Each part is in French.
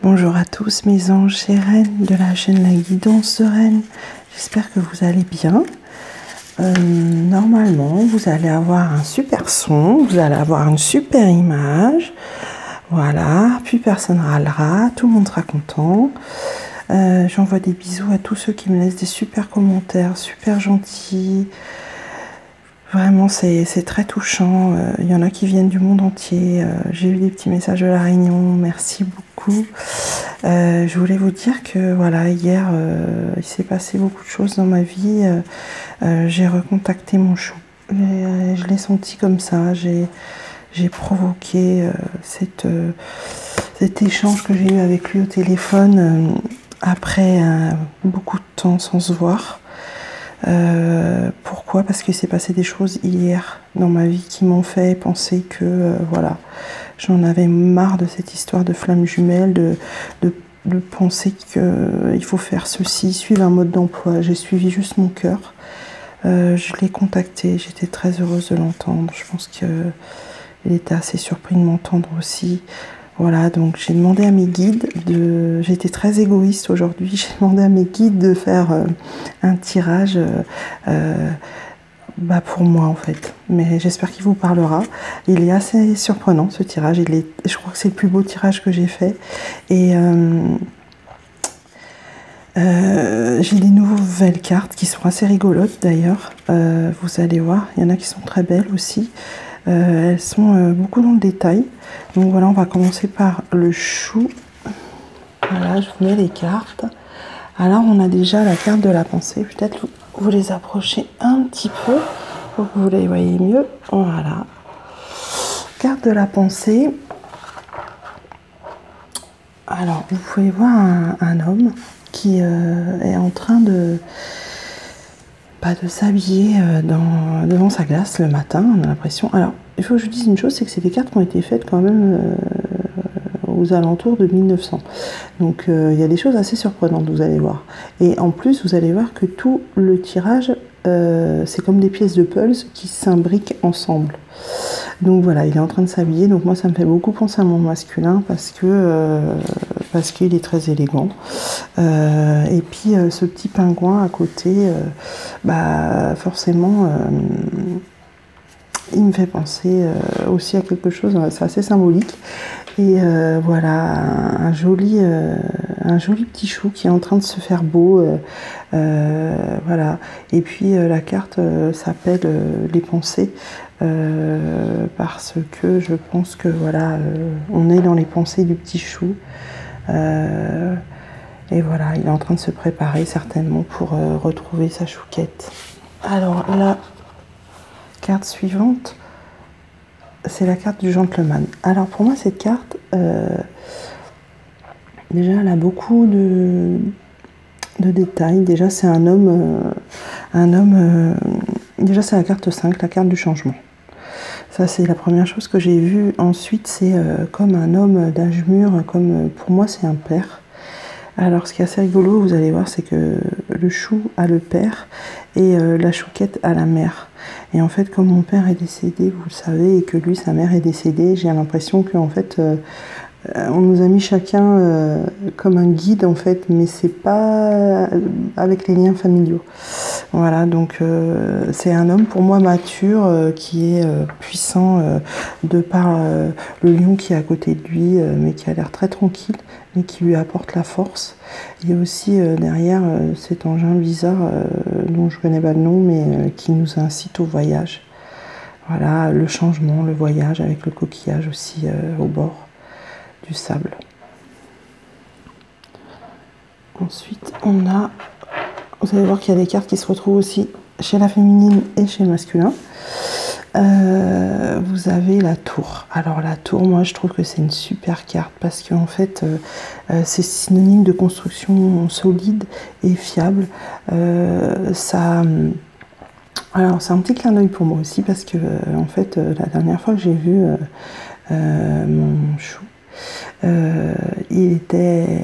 Bonjour à tous mes anges et reines de la chaîne La Guidance Sereine. J'espère que vous allez bien. Normalement, vous allez avoir un super son, vous allez avoir une super image. Voilà, plus personne râlera, tout le monde sera content. J'envoie des bisous à tous ceux qui me laissent des super commentaires, super gentils. Vraiment, c'est très touchant. Il y en a qui viennent du monde entier. J'ai eu des petits messages de La Réunion. Merci beaucoup. Je voulais vous dire que voilà, hier, il s'est passé beaucoup de choses dans ma vie. J'ai recontacté mon chou. Je l'ai senti comme ça. J'ai provoqué cet échange que j'ai eu avec lui au téléphone après beaucoup de temps sans se voir. Pourquoi? Parce qu'il s'est passé des choses hier dans ma vie qui m'ont fait penser que voilà, j'en avais marre de cette histoire de flamme jumelle, de penser qu'il faut faire ceci, suivre un mode d'emploi. J'ai suivi juste mon cœur. Je l'ai contacté, j'étais très heureuse de l'entendre. Je pense qu'il était assez surpris de m'entendre aussi. Voilà, donc j'ai demandé à mes guides j'étais très égoïste aujourd'hui, j'ai demandé à mes guides de faire un tirage pour moi en fait. Mais j'espère qu'il vous parlera. Il est assez surprenant ce tirage, je crois que c'est le plus beau tirage que j'ai fait. Et j'ai des nouvelles cartes qui sont assez rigolotes d'ailleurs. Vous allez voir, il y en a qui sont très belles aussi. Elles sont beaucoup dans le détail. Donc voilà, on va commencer par le chou. Voilà, je vous mets les cartes. Alors on a déjà la carte de la pensée. Peut-être vous les approchez un petit peu pour que vous les voyez mieux. Voilà. Carte de la pensée. Alors vous pouvez voir un homme qui est en train de s'habiller devant sa glace le matin, on a l'impression. Alors, il faut que je vous dise une chose, c'est que c'est des cartes qui ont été faites quand même aux alentours de 1900. Donc, il y a des choses assez surprenantes, vous allez voir. Et en plus, vous allez voir que tout le tirage, c'est comme des pièces de puzzle qui s'imbriquent ensemble. Donc voilà, il est en train de s'habiller. Donc moi, ça me fait beaucoup penser à mon masculin parce qu'il est très élégant. Et puis ce petit pingouin à côté, forcément, il me fait penser aussi à quelque chose. C'est assez symbolique. Et voilà, un joli petit chou qui est en train de se faire beau. Voilà. Et puis la carte s'appelle les pensées. Parce que je pense que voilà, on est dans les pensées du petit chou. Et voilà, il est en train de se préparer certainement pour retrouver sa chouquette. Alors la carte suivante, c'est la carte du gentleman. Alors pour moi cette carte, déjà elle a beaucoup de détails. Déjà c'est un homme, déjà c'est la carte 5, la carte du changement. Ça, c'est la première chose que j'ai vue. Ensuite, c'est comme un homme d'âge mûr, comme pour moi, c'est un père. Alors, ce qui est assez rigolo, vous allez voir, c'est que le chou a le père et la chouquette a la mère. Et en fait, comme mon père est décédé, vous le savez, et que lui, sa mère est décédée, j'ai l'impression qu'en fait, on nous a mis chacun comme un guide, en fait, mais c'est pas avec les liens familiaux. Voilà, donc c'est un homme pour moi mature qui est puissant de par le lion qui est à côté de lui, mais qui a l'air très tranquille, mais qui lui apporte la force. Il y a aussi derrière cet engin bizarre dont je connais pas le nom, mais qui nous incite au voyage. Voilà, le changement, le voyage avec le coquillage aussi au bord du sable. Ensuite, on a... Vous allez voir qu'il y a des cartes qui se retrouvent aussi chez la féminine et chez le masculin. Vous avez la tour. Alors la tour, moi je trouve que c'est une super carte parce qu'en fait c'est synonyme de construction solide et fiable. Alors c'est un petit clin d'œil pour moi aussi parce que en fait la dernière fois que j'ai vu mon chou, il était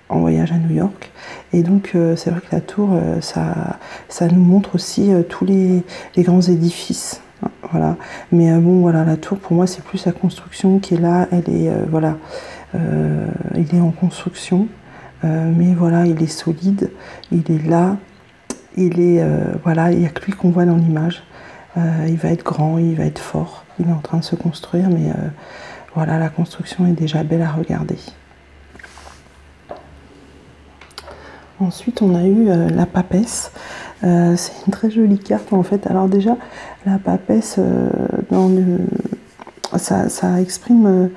en voyage à New York et donc c'est vrai que la tour ça nous montre aussi tous les grands édifices. Voilà. Mais bon, voilà, la tour, pour moi, c'est plus la construction qui est là. Elle est, voilà, il est en construction. Mais voilà, il est solide. Il est là. Il est, voilà, il n'y a que lui qu'on voit dans l'image. Il va être grand, il va être fort. Il est en train de se construire, mais voilà, la construction est déjà belle à regarder. Ensuite, on a eu la papesse. C'est une très jolie carte en fait. Alors déjà, la papesse, ça exprime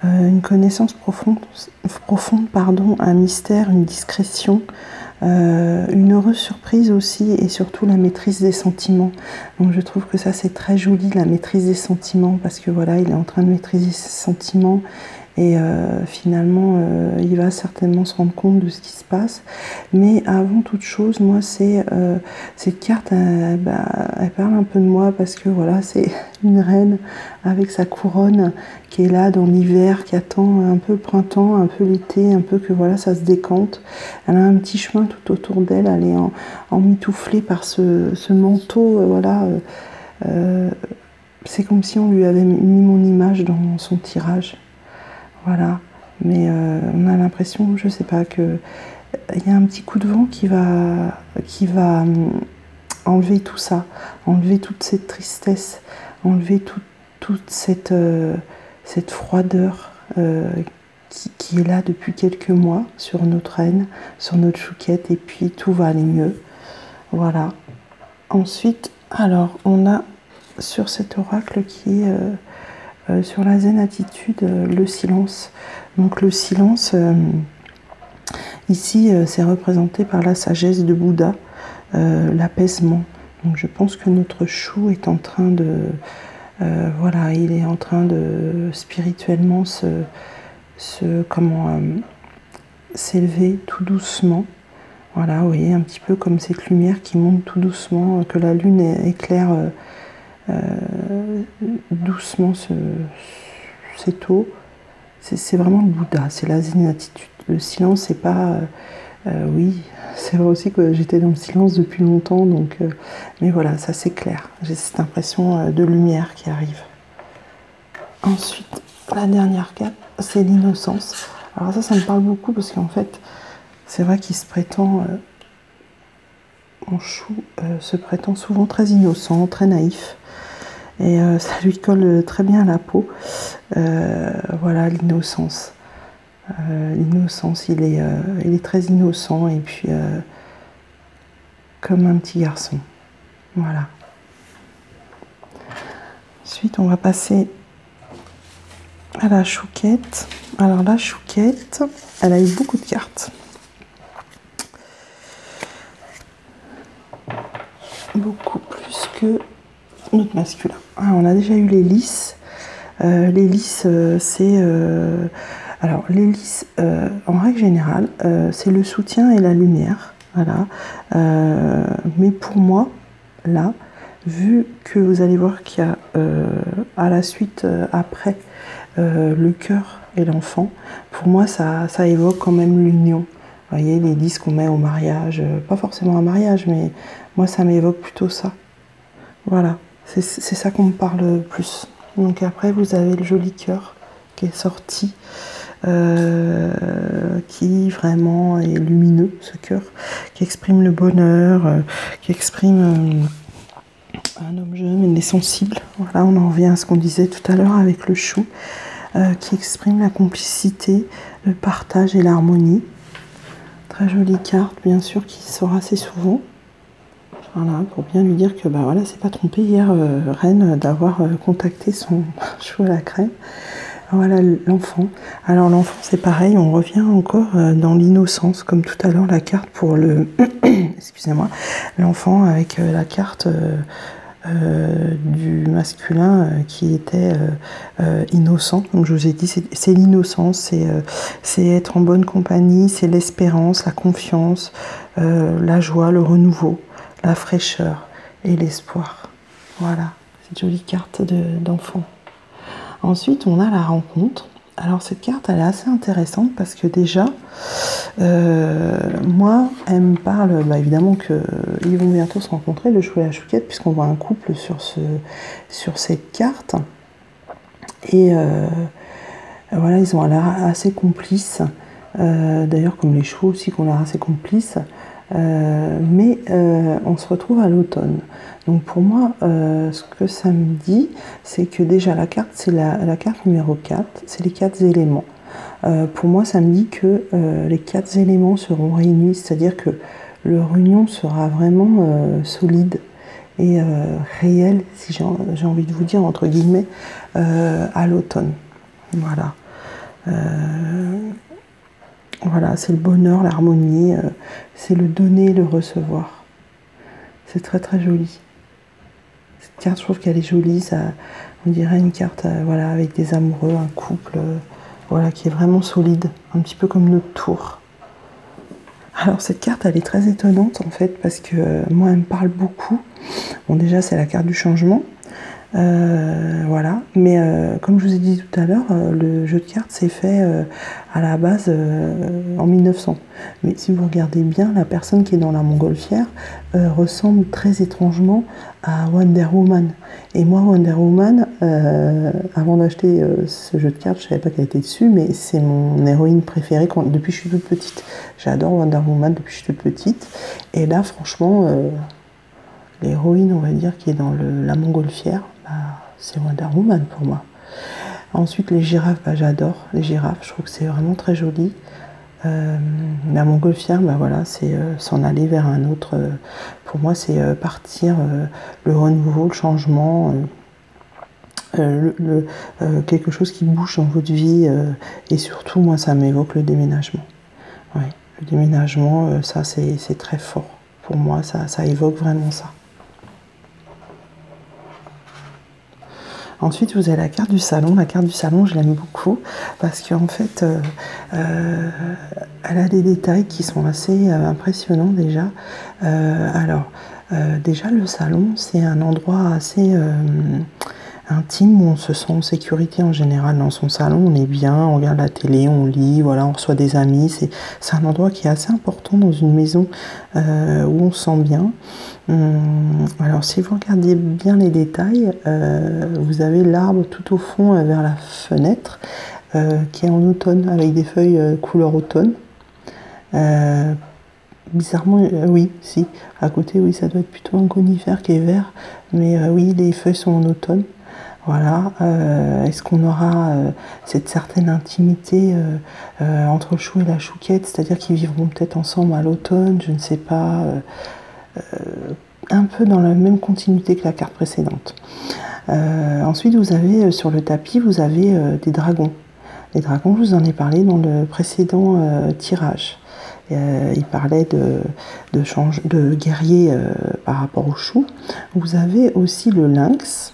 une connaissance profonde, pardon, un mystère, une discrétion, une heureuse surprise aussi, et surtout la maîtrise des sentiments. Donc je trouve que ça c'est très joli, la maîtrise des sentiments, parce que voilà, il est en train de maîtriser ses sentiments. Et finalement, il va certainement se rendre compte de ce qui se passe. Mais avant toute chose, moi, cette carte, elle parle un peu de moi parce que voilà, c'est une reine avec sa couronne qui est là dans l'hiver, qui attend un peu le printemps, un peu l'été, un peu que voilà, ça se décante. Elle a un petit chemin tout autour d'elle, elle est emmitouflée par ce manteau, voilà. C'est comme si on lui avait mis mon image dans son tirage. Voilà, mais on a l'impression, je sais pas, que il y a un petit coup de vent qui va enlever tout ça, enlever toute cette tristesse, enlever toute cette froideur qui est là depuis quelques mois sur notre reine, sur notre chouquette, et puis tout va aller mieux. Voilà. Ensuite, alors, on a sur cet oracle qui est... sur la zen attitude, le silence. Donc le silence, ici, c'est représenté par la sagesse de Bouddha, l'apaisement. Donc je pense que notre chou est en train de... voilà, il est en train de spirituellement s'élever tout doucement. Voilà, vous voyez, un petit peu comme cette lumière qui monte tout doucement, que la lune éclaire... doucement cette eau, c'est vraiment le Bouddha, c'est la zen attitude. Le silence, c'est pas... oui, c'est vrai aussi que j'étais dans le silence depuis longtemps, donc, mais voilà, ça s'éclaire. J'ai cette impression de lumière qui arrive. Ensuite, la dernière carte, c'est l'innocence. Alors ça me parle beaucoup parce qu'en fait, c'est vrai qu'il se prétend... mon chou se prétend souvent très innocent, très naïf. Et ça lui colle très bien à la peau. Voilà, l'innocence. L'innocence, il est très innocent et puis comme un petit garçon. Voilà. Ensuite, on va passer à la chouquette. Alors la chouquette, elle a eu beaucoup de cartes. Beaucoup plus que notre masculin. Alors, on a déjà eu les lys. Les lys, c'est... alors, les lys, en règle générale, c'est le soutien et la lumière. Voilà. Mais pour moi, là, vu que vous allez voir qu'il y a à la suite, après, le cœur et l'enfant, pour moi, ça évoque quand même l'union. Vous voyez, les lys qu'on met au mariage, pas forcément un mariage, mais moi, ça m'évoque plutôt ça. Voilà. C'est ça qu'on me parle plus. Donc après, vous avez le joli cœur qui est sorti, qui vraiment est lumineux, ce cœur, qui exprime le bonheur, qui exprime un homme jeune et sensible. Voilà, on en revient à ce qu'on disait tout à l'heure avec le chou, qui exprime la complicité, le partage et l'harmonie. Très jolie carte, bien sûr, qui sort assez souvent. Voilà, pour bien lui dire que bah voilà, c'est pas trompé hier, Reine, d'avoir contacté son chou à la crème. Voilà l'enfant. Alors l'enfant, c'est pareil, on revient encore dans l'innocence, comme tout à l'heure la carte pour le... Excusez-moi, l'enfant avec la carte du masculin qui était innocent. Comme je vous ai dit, c'est l'innocence, c'est être en bonne compagnie, c'est l'espérance, la confiance, la joie, le renouveau, la fraîcheur et l'espoir. Voilà, cette jolie carte d'enfant. Ensuite, on a la rencontre. Alors cette carte, elle est assez intéressante parce que déjà, moi, elle me parle, bah, évidemment qu'ils vont bientôt se rencontrer, le chou et la chouquette, puisqu'on voit un couple sur cette carte. Et voilà, ils ont l'air assez complices. D'ailleurs, comme les chevaux aussi, qui ont l'air assez complices. Mais on se retrouve à l'automne. Donc pour moi, ce que ça me dit, c'est que déjà la carte, c'est la carte numéro 4, c'est les 4 éléments. Pour moi, ça me dit que les 4 éléments seront réunis, c'est-à-dire que leur union sera vraiment solide et réelle, si j'ai envie de vous dire, entre guillemets, à l'automne. Voilà. Voilà, c'est le bonheur, l'harmonie, c'est le donner et le recevoir. C'est très très joli. Cette carte, je trouve qu'elle est jolie, ça, on dirait une carte voilà, avec des amoureux, un couple voilà, qui est vraiment solide, un petit peu comme notre tour. Alors cette carte, elle est très étonnante en fait, parce que moi, elle me parle beaucoup. Bon, déjà, c'est la carte du changement. Voilà, mais comme je vous ai dit tout à l'heure, le jeu de cartes s'est fait à la base en 1900. Mais si vous regardez bien, la personne qui est dans la montgolfière ressemble très étrangement à Wonder Woman. Et moi, Wonder Woman, avant d'acheter ce jeu de cartes, je ne savais pas qu'elle était dessus, mais c'est mon héroïne préférée depuis que je suis toute petite. J'adore Wonder Woman depuis que je suis toute petite. Et là, franchement, l'héroïne, on va dire, qui est dans la montgolfière, bah, c'est Wonder Woman pour moi. Ensuite, les girafes, bah, j'adore les girafes, je trouve que c'est vraiment très joli. La montgolfière, bah, voilà, c'est s'en aller vers un autre. Pour moi, c'est partir, le renouveau, le changement, quelque chose qui bouge dans votre vie. Et surtout, moi, ça m'évoque le déménagement. Ouais, le déménagement, ça, c'est très fort. Pour moi, ça évoque vraiment ça. Ensuite, vous avez la carte du salon. La carte du salon, je l'aime beaucoup parce qu'en fait, elle a des détails qui sont assez impressionnants déjà. Déjà, le salon, c'est un endroit assez intime où on se sent en sécurité en général dans son salon. On est bien, on regarde la télé, on lit, voilà, on reçoit des amis. C'est un endroit qui est assez important dans une maison où on se sent bien. Alors si vous regardez bien les détails, vous avez l'arbre tout au fond vers la fenêtre qui est en automne avec des feuilles couleur automne. Bizarrement, oui, si, à côté, oui, ça doit être plutôt un conifère qui est vert, mais oui, les feuilles sont en automne. Voilà, est-ce qu'on aura cette certaine intimité entre le chou et la chouquette, c'est-à-dire qu'ils vivront peut-être ensemble à l'automne, je ne sais pas, un peu dans la même continuité que la carte précédente. Ensuite, vous avez sur le tapis, vous avez des dragons. Les dragons, je vous en ai parlé dans le précédent tirage. Il parlait de guerrier par rapport au chou. Vous avez aussi le lynx.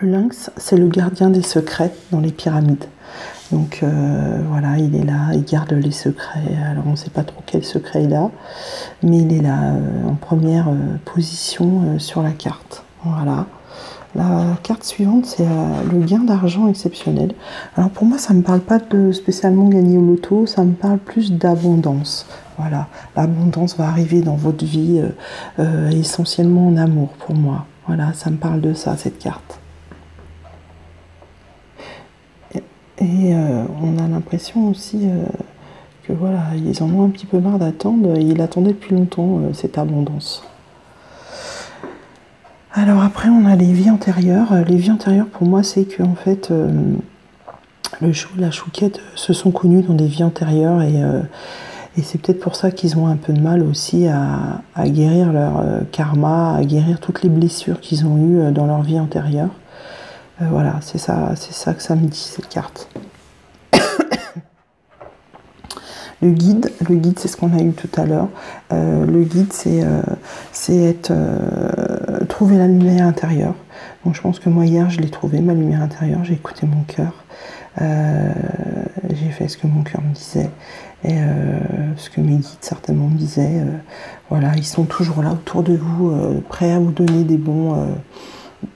Le lynx, c'est le gardien des secrets dans les pyramides. Donc voilà, il est là, il garde les secrets. Alors on ne sait pas trop quel secret il a, mais il est là en première position sur la carte. Voilà. La carte suivante, c'est le gain d'argent exceptionnel. Alors pour moi, ça ne me parle pas de spécialement gagner au loto, ça me parle plus d'abondance. Voilà, l'abondance va arriver dans votre vie, essentiellement en amour pour moi. Voilà, ça me parle de ça, cette carte. Et on a l'impression aussi que voilà, ils en ont un petit peu marre d'attendre. Ils attendaient depuis longtemps cette abondance. Alors après, on a les vies antérieures. Les vies antérieures, pour moi, c'est que en fait, le chou et la chouquette se sont connus dans des vies antérieures et c'est peut-être pour ça qu'ils ont un peu de mal aussi à guérir leur karma, à guérir toutes les blessures qu'ils ont eues dans leur vie antérieure. Voilà, c'est ça que ça me dit, cette carte. Le guide, c'est ce qu'on a eu tout à l'heure. Le guide, c'est trouver la lumière intérieure. Donc je pense que moi hier, je l'ai trouvé, ma lumière intérieure. J'ai écouté mon cœur. J'ai fait ce que mon cœur me disait. Et ce que mes guides certainement me disaient. Voilà, ils sont toujours là autour de vous, prêts à vous donner des bons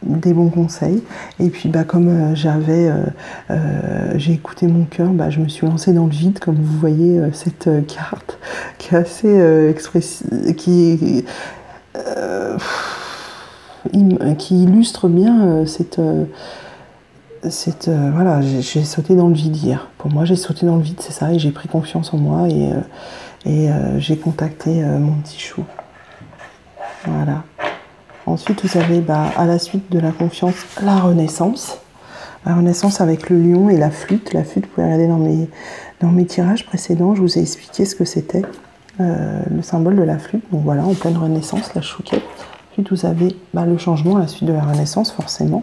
des bons conseils. Et puis comme j'ai écouté mon cœur, je me suis lancée dans le vide, comme vous voyez cette carte qui est assez expressive, qui illustre bien voilà, j'ai sauté dans le vide hier. Pour moi, j'ai sauté dans le vide, c'est ça, et j'ai pris confiance en moi et j'ai contacté mon petit chou. Voilà. Ensuite, vous avez à la suite de la confiance, la renaissance. La renaissance avec le lion et la flûte. La flûte, vous pouvez regarder dans mes tirages précédents, je vous ai expliqué ce que c'était, le symbole de la flûte. Donc voilà, en pleine renaissance, la chouquette. Ensuite, vous avez le changement à la suite de la renaissance, forcément.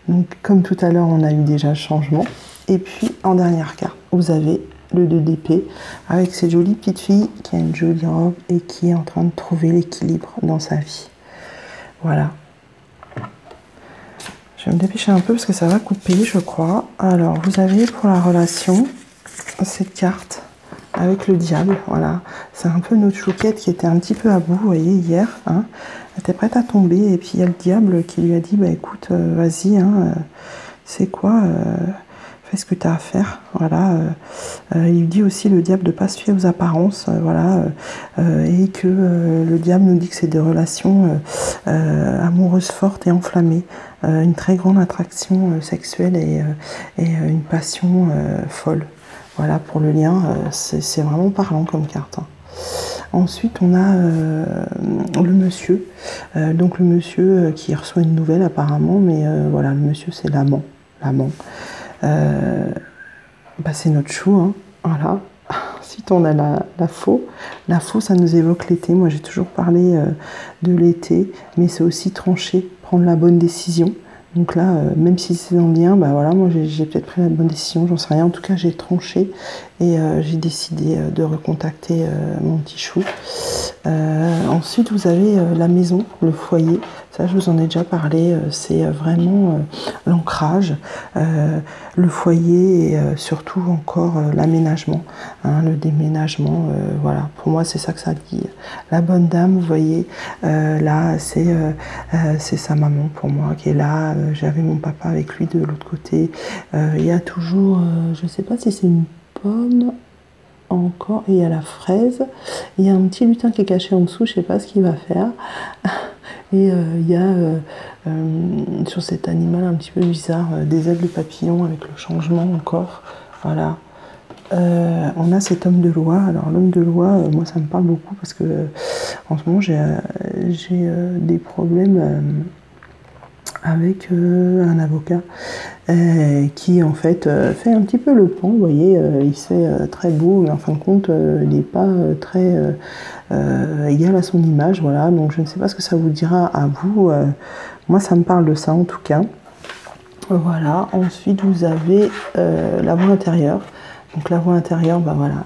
Donc, comme tout à l'heure, on a eu déjà le changement. Et puis, en dernière carte, vous avez le 2 d'épée, avec cette jolie petite fille qui a une jolie robe et qui est en train de trouver l'équilibre dans sa vie. Voilà. Je vais me dépêcher un peu parce que ça va couper, je crois. Alors, vous avez pour la relation cette carte avec le diable. Voilà. C'est un peu notre chouquette qui était un petit peu à bout, vous voyez, hier. Hein. Elle était prête à tomber. Et puis, il y a le diable qui lui a dit, écoute, vas-y, c'est quoi fais ce que tu as à faire. Voilà. Il lui dit aussi, le diable, de ne pas se fier aux apparences. Voilà. Et que le diable nous dit que c'est des relations amoureuses fortes et enflammées. Une très grande attraction sexuelle et une passion folle. Voilà, pour le lien, c'est vraiment parlant comme carte. Hein. Ensuite, on a le monsieur. Donc le monsieur qui reçoit une nouvelle apparemment, mais voilà, le monsieur c'est l'amant. C'est notre chou, hein. Voilà. Ensuite, on a la faux. La faux, ça nous évoque l'été. Moi, j'ai toujours parlé de l'été, mais c'est aussi trancher, prendre la bonne décision. Donc là, même si c'est dans le lien, voilà, moi j'ai peut-être pris la bonne décision, j'en sais rien. En tout cas, j'ai tranché et j'ai décidé de recontacter mon petit chou. Ensuite, vous avez la maison, le foyer. Ça, je vous en ai déjà parlé. C'est vraiment l'ancrage, le foyer et surtout encore l'aménagement, hein, le déménagement. Voilà, pour moi, c'est ça que ça dit. La bonne dame, vous voyez, là, c'est sa maman pour moi qui est là. J'avais mon papa avec lui de l'autre côté. Il y a toujours, je ne sais pas si c'est une pomme encore, et il y a la fraise. Il y a un petit lutin qui est caché en dessous, je ne sais pas ce qu'il va faire. Et il y a sur cet animal un petit peu bizarre des ailes de papillon avec le changement encore. Voilà. On a cet homme de loi. Alors l'homme de loi, moi ça me parle beaucoup parce que en ce moment j'ai des problèmes avec un avocat qui en fait fait un petit peu le pont, vous voyez, il se fait très beau, mais en fin de compte il n'est pas très égal à son image, voilà, donc je ne sais pas ce que ça vous dira à vous, moi ça me parle de ça en tout cas. Voilà, ensuite vous avez la voix intérieure, donc la voix intérieure, voilà,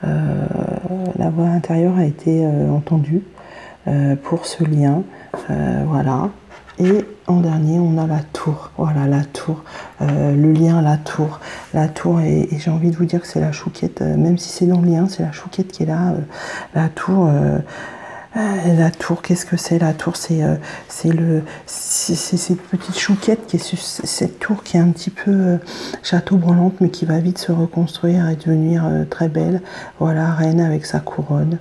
la voix intérieure a été entendue pour ce lien, voilà. Et en dernier, on a la tour. Voilà, la tour. Le lien, la tour. La tour, et j'ai envie de vous dire que c'est la chouquette, même si c'est dans le lien, c'est la chouquette qui est là. La tour, qu'est-ce que c'est? La tour, c'est cette petite chouquette qui est cette tour qui est un petit peu château brûlante, mais qui va vite se reconstruire et devenir très belle. Voilà, reine avec sa couronne.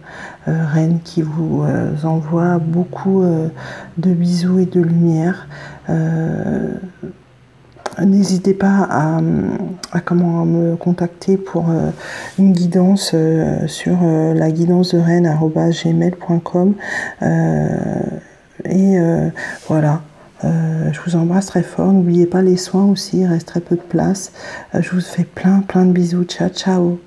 Reine qui vous envoie beaucoup de bisous et de lumière. N'hésitez pas à me contacter pour une guidance sur la guidance de reine@gmail.com voilà. Je vous embrasse très fort. N'oubliez pas les soins aussi, il reste très peu de place. Je vous fais plein de bisous. Ciao, ciao.